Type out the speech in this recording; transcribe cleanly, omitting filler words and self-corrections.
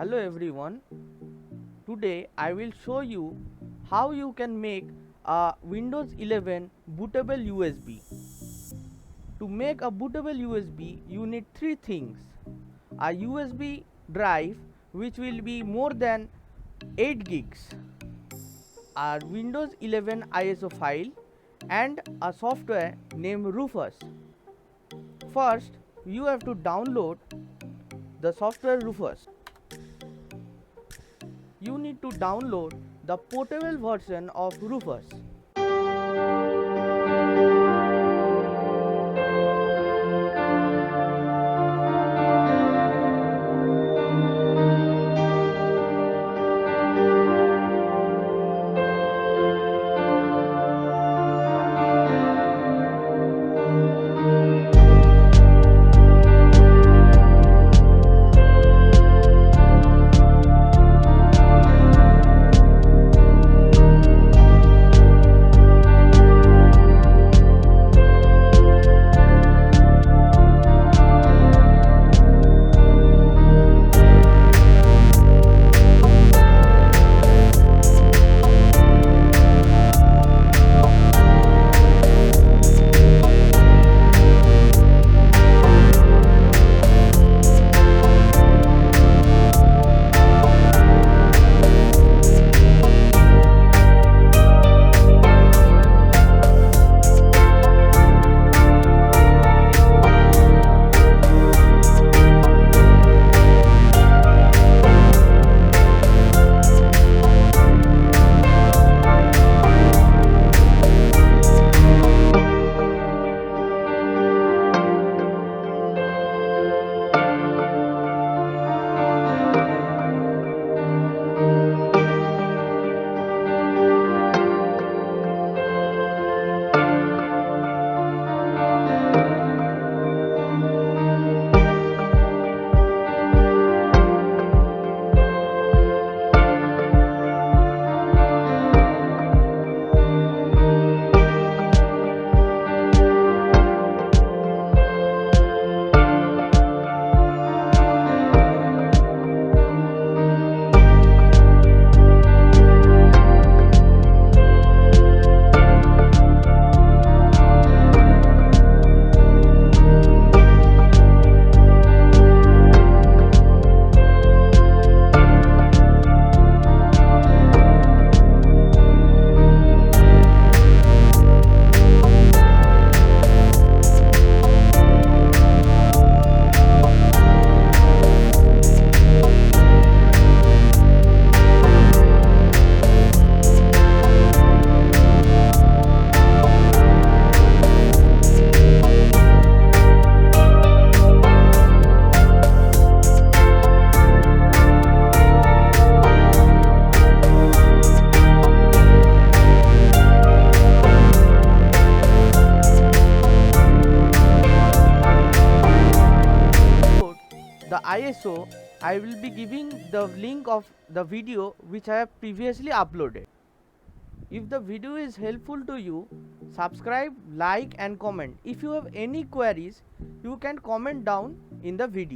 Hello everyone. Today I will show you how you can make a Windows 11 bootable USB. To make a bootable USB you need three things: a USB drive which will be more than 8 gigs, a Windows 11 ISO file, and a software named Rufus. First you have to download the software Rufus. You need to download the portable version of Rufus. The ISO, I will be giving the link of the video which I have previously uploaded. If the video is helpful to you, subscribe, like and comment. If you have any queries, you can comment down in the video.